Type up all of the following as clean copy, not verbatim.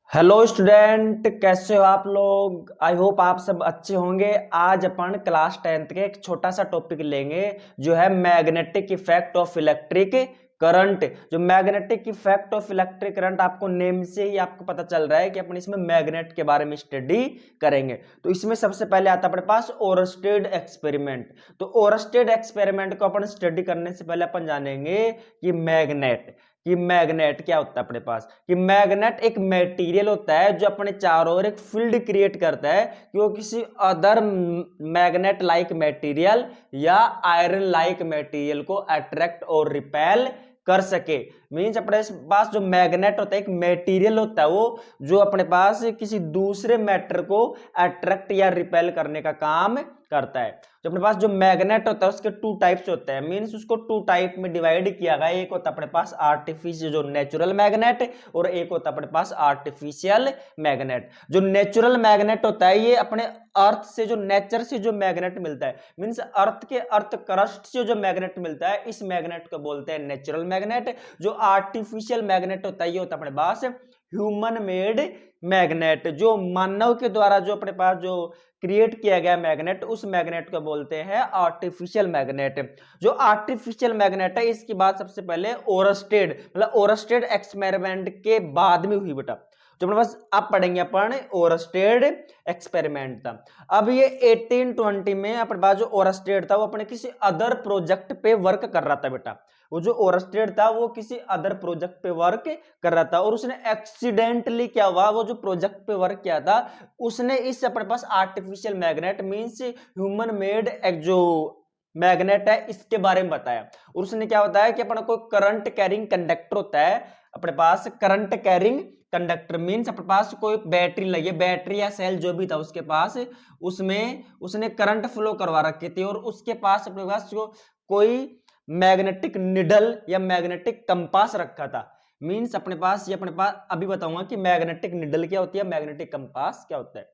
Hello student, कैसे हो आप लोग। आई होप आप सब अच्छे होंगे। आज अपन क्लास 10th के एक छोटा सा टॉपिक लेंगे जो है magnetic effect of electric current. जो magnetic effect of electric current, आपको नेम से ही आपको पता चल रहा है कि अपन इसमें मैग्नेट के बारे में स्टडी करेंगे। तो इसमें सबसे पहले आता है अपने पास ओरस्टेड एक्सपेरिमेंट। तो ओरस्टेड एक्सपेरिमेंट को अपन स्टडी करने से पहले अपन जानेंगे कि मैग्नेट क्या होता है अपने पास। कि मैग्नेट एक मटेरियल होता है जो अपने चारों ओर एक फील्ड क्रिएट करता है कि वो किसी अदर मैग्नेट लाइक मटेरियल या आयरन लाइक मटेरियल को अट्रैक्ट और रिपेल कर सके। मींस अपने पास जो मैग्नेट होता है एक मटेरियल होता है वो जो अपने पास किसी दूसरे मैटर को अट्रैक्ट या रिपेल करने का काम करता है। जो अपने पास जो मैग्नेट होता है उसके टू टाइप्स होते हैं। मींस उसको टू टाइप में डिवाइड किया गया। एक होता है अपने पास आर्टिफिशियल जो नेचुरल मैग्नेट, और एक होता है अपने पास आर्टिफिशियल मैग्नेट। जो नेचुरल मैग्नेट होता है ये अपने अर्थ से, जो नेचर से जो मैग्नेट मिलता है, मींस अर्थ क्रस्ट से जो मैग्नेट मिलता है, इस मैग्नेट को बोलते हैं नेचुरल मैग्नेट। जो आर्टिफिशियल मैग्नेट होता है ये होता है अपने पास ह्यूमन मेड मैग्नेट। जो मानव के द्वारा जो अपने पास जो क्रिएट किया गया मैग्नेट, उस मैग्नेट को बोलते हैं आर्टिफिशियल मैग्नेट। जो आर्टिफिशियल मैग्नेट है इसकी बात सबसे पहले ओरस्टेड मतलब ओरस्टेड एक्सपेरिमेंट के बाद में हुई बेटा। जो अपने पास अब पढ़ेंगे अपन ओरस्टेड एक्सपेरिमेंट था। अब ये 1820 में अपने पास जो ओरस्टेड था वो अपने किसी अदर प्रोजेक्ट पे वर्क कर रहा था बेटा। वो जो ओरस्टेड था वो किसी अदर प्रोजेक्ट पे वर्क कर रहा था और उसने एक्सीडेंटली क्या हुआ, वो जो प्रोजेक्ट पे वर्क किया था उसने इस अपने पास artificial magnet means human made एक जो मैग्नेट है इसके बारे में बताया। और उसने क्या बताया कि अपना कोई करंट कैरिंग कंडक्टर होता है अपने पास। करंट कैरिंग कंडक्टर मींस अपने पास कोई बैटरी लगी, बैटरी या सेल जो भी था उसके पास, उसमें उसने करंट फ्लो करवा रखी थी और उसके पास अपने पास जो कोई मैग्नेटिक निडल या मैग्नेटिक कंपास रखा था। मींस अपने पास ये अपने पास अभी बताऊंगा कि मैग्नेटिक निडल क्या होती है, मैग्नेटिक कंपास क्या होता है।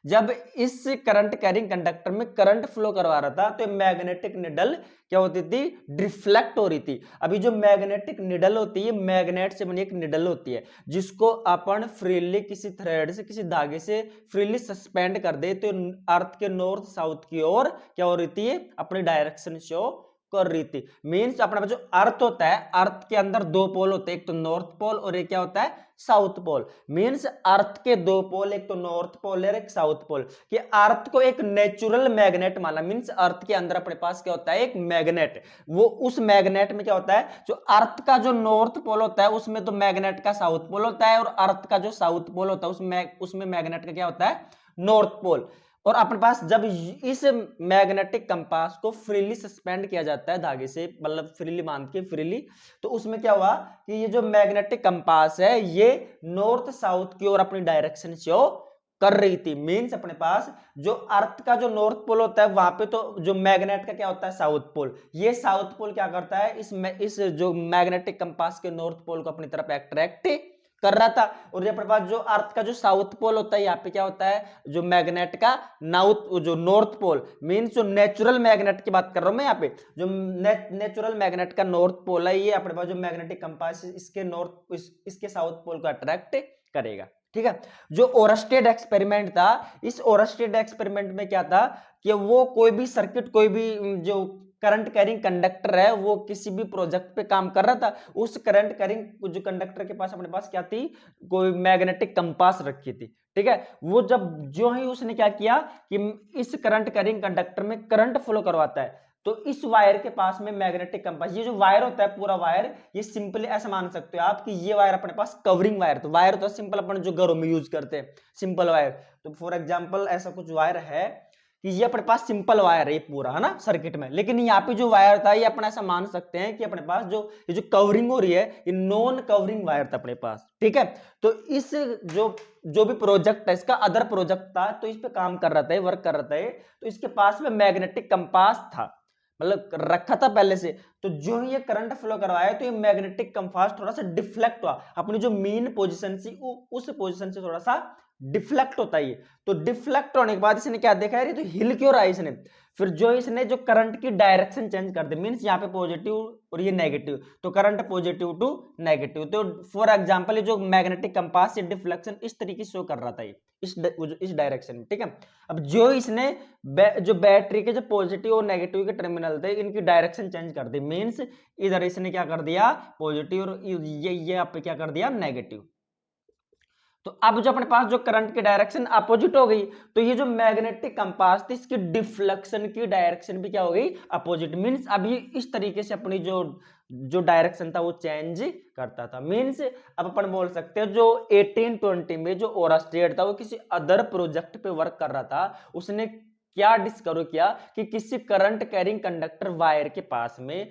जब इस करंट कैरिंग कंडक्टर में करंट फ्लो करवा रहा था तो मैग्नेटिक निडल क्या होती थी, डिफ्लेक्ट हो रही थी। अभी जो मैग्नेटिक निडल होती है मैग्नेट से बनी एक निडल होती है जिसको अपन फ्रीली किसी थ्रेड से, किसी धागे से फ्रीली सस्पेंड कर दे तो अर्थ के नॉर्थ साउथ की ओर क्या हो रही थी, अपनी डायरेक्शन शो कर रही थी। मींस अपना जो अर्थ होता है, अर्थ के अंदर दो पोल होते हैं, एक तो नॉर्थ पोल और एक क्या होता है, साउथ पोल। मींस अर्थ के दो पोल, एक तो नॉर्थ पोल और एक साउथ पोल। कि अर्थ को एक नेचुरल मैग्नेट माना। मींस अर्थ के अंदर अपने पास क्या होता है, एक मैग्नेट। वो उस मैग्नेट में क्या होता है, जो अर्थ का जो नॉर्थ पोल होता है उसमें तो मैग्नेट का साउथ पोल होता है, और अर्थ का जो साउथ पोल होता है उसमें मैग्नेट का क्या होता है, नॉर्थ पोल। और अपने पास जब इस मैग्नेटिक कंपास को फ्रीली सस्पेंड किया जाता है धागे से, मतलब फ्रीली बांध के फ्रीली, तो उसमें क्या हुआ कि ये जो मैग्नेटिक कंपास है ये नॉर्थ साउथ की ओर अपनी डायरेक्शन शो कर रही थी। मींस अपने पास जो अर्थ का जो नॉर्थ पोल होता है वहां पे तो जो मैग्नेट का क्या होता है, साउथ पोल। ये साउथ पोल क्या करता है, इस जो मैग्नेटिक कंपास के नॉर्थ पोल को अपनी तरफ अट्रैक्ट कर रहा था। और अपने पास जो अर्थ का जो साउथ पोल होता है यहाँ पे क्या होता है, जो मैग्नेट का जो नॉर्थ पोल, मींस जो नेचुरल मैग्नेट की बात कर रहा हूं मैं यहाँ पे, जो नेचुरल मैग्नेट का नॉर्थ पोल है ये अपने पास जो मैग्नेटिक कंपास इसके इसके साउथ पोल को अट्रैक्ट करेगा। ठीक है। जो ओरस्टेड एक्सपेरिमेंट था, इस ओरस्टेड एक्सपेरिमेंट में क्या था कि वो कोई भी सर्किट, कोई भी जो करंट कैरिंग कंडक्टर है वो किसी भी प्रोजेक्ट पे काम कर रहा था। उस करंट कैरिंग जो कंडक्टर के पास अपने पास क्या थी, कोई मैग्नेटिक कंपास रखी थी। ठीक है। वो जब जो ही उसने क्या किया कि इस करंट कैरिंग कंडक्टर में करंट फ्लो करवाता है, तो इस वायर के पास में मैग्नेटिक कंपास, ये जो वायर होता है पूरा वायर, ये सिंपली ऐसा मान सकते हो आप कि ये वायर अपने पास कवरिंग वायर। तो वायर तो सिंपल अपन जो घरों में यूज करते हैं सिंपल वायर, तो फॉर एग्जांपल ऐसा कुछ वायर है कि ये अपने पास सिंपल वायर है पूरा, है ना, सर्किट में। लेकिन यहाँ पे जो वायर था ये अपना ऐसा मान सकते हैं कि अपने पास जो ये जो कवरिंग हो रही है ये नॉन कवरिंग वायर था अपने पास। ठीक है। तो इस जो भी प्रोजेक्ट है इसका अदर प्रोजेक्ट था तो इस पे काम कर रहा था, वर्क कर रहा था, तो इसके पास में मैग्नेटिक कंपास था, मतलब रखा था पहले से। तो जो ही ये करंट फ्लो करवाया तो ये मैग्नेटिक कंपास थोड़ा सा डिफ्लेक्ट हुआ, अपनी जो मेन पोजीशन थी उस पोजीशन से थोड़ा सा डिफ्लेक्ट होता है ये। तो डिफ्लेक्ट होने के बाद इसने क्या देखा है, तो हिल क्यों रहा है इसने, फिर जो इसने जो करंट की डायरेक्शन चेंज कर दी, मींस यहाँ पे पॉजिटिव और ये नेगेटिव, तो करंट पॉजिटिव टू नेगेटिव। तो फॉर एग्जांपल ये जो मैग्नेटिक कंपास से डिफ्लेक्शन इस तरीके से शो कर रहा था ये इस डायरेक्शन में, ठीक है। अब जो इसने जो बैटरी के जो पॉजिटिव और नेगेटिव के टर्मिनल थे इनकी डायरेक्शन चेंज कर दी, मींस इधर इसने क्या कर दिया पॉजिटिव और ये आप क्या कर दिया नेगेटिव। तो अब जो अपने पास जो करंट की डायरेक्शन अपोजिट हो गई, तो ये जो मैग्नेटिक कंपास थी इसकी डिफ्लेक्शन की डायरेक्शन भी क्या हो गई अपोजिट, मींस अब ये इस तरीके से अपनी जो जो डायरेक्शन था वो चेंज करता था। मींस अब अपन बोल सकते हैं जो 1820 में जो ओरास्टेड था वो किसी अदर प्रोजेक्ट पे वर्क कर रहा था, उसने क्या डिस्कवर किया कि किसी करंट कैरिंग कंडक्टर वायर के पास में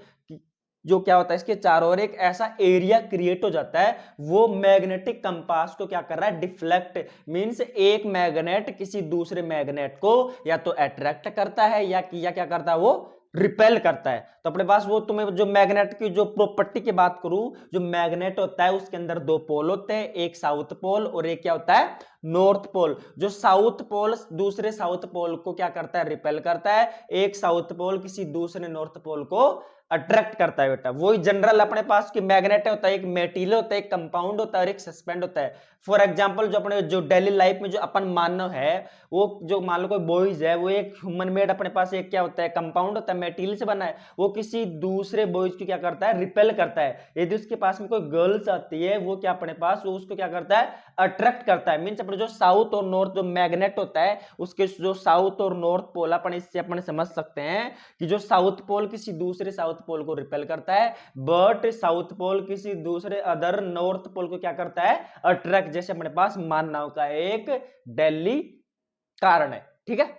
जो क्या होता है इसके चारों ओर एक ऐसा एरिया क्रिएट हो जाता है, वो मैग्नेटिक कंपास को क्या कर रहा है डिफ्लेक्ट, मींस एक मैग्नेट किसी दूसरे मैग्नेट को या तो अट्रैक्ट करता है या क्या करता है वो रिपेल करता है। तो अपने पास वो तुम्हें जो मैग्नेट की जो प्रॉपर्टी की बात करूं, जो मैग्नेट होता है उसके अंदर दो पोल होते हैं, एक साउथ पोल और एक क्या होता है नॉर्थ पोल। जो साउथ पोल दूसरे साउथ पोल को क्या करता है रिपेल करता है, एक साउथ पोल किसी दूसरे नॉर्थ पोल को अट्रैक्ट करता है बेटा। वही जनरल अपने पास की मैग्नेट होता है, एक मेटीरियल होता है, एक कंपाउंड होता है और एक सस्पेंड होता है। फॉर एग्जांपल जो अपने जो डेली लाइफ में जो अपन मानव है, वो जो मान लो कोई बॉयज है, वो एक ह्यूमन मेड अपने पास एक क्या होता है कंपाउंड होता है, मेटीरियल से बना है, वो किसी दूसरे बॉयज को क्या करता है रिपेल करता है। यदि उसके पास में कोई गर्ल्स आती है वो क्या अपने पास वो उसको क्या करता है अट्रैक्ट करता है। मींस अपने जो साउथ और नॉर्थ जो मैग्नेट होता है उसके जो साउथ और नॉर्थ पोल अपन इससे अपन समझ सकते हैं कि जो साउथ पोल किसी दूसरे साउथ पोल को रिपेल करता है, बट साउथ पोल किसी दूसरे अदर नॉर्थ पोल को क्या करता है अट्रैक्ट, जैसे अपने पास मानव का एक दिल्ली कारण है, ठीक है।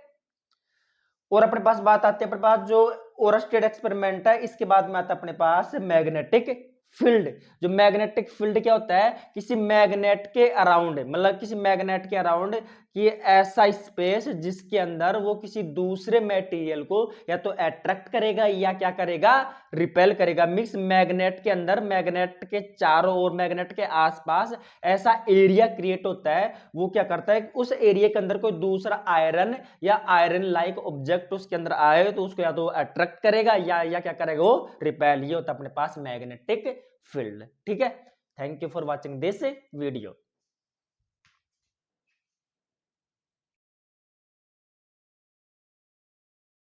और अपने पास बात आती है अपने पास जो ओरस्टेड एक्सपेरिमेंट है, इसके बाद में आता है अपने पास मैग्नेटिक फील्ड। जो मैग्नेटिक फील्ड क्या होता है, किसी मैग्नेट के अराउंड, मतलब किसी मैग्नेट के अराउंड कि ऐसा स्पेस जिसके अंदर वो किसी दूसरे मटेरियल को या तो अट्रैक्ट करेगा या क्या करेगा रिपेल करेगा। मिक्स मैग्नेट के अंदर मैग्नेट के चारों ओर मैग्नेट के आसपास ऐसा एरिया क्रिएट होता है, वो क्या करता है उस एरिया के अंदर कोई दूसरा आयरन या आयरन लाइक ऑब्जेक्ट उसके अंदर आए तो उसको या तो अट्रैक्ट करेगा या क्या करेगा वो रिपेल। ये होता है अपने पास मैग्नेटिक फील्ड, ठीक है। Thank you for watching this video.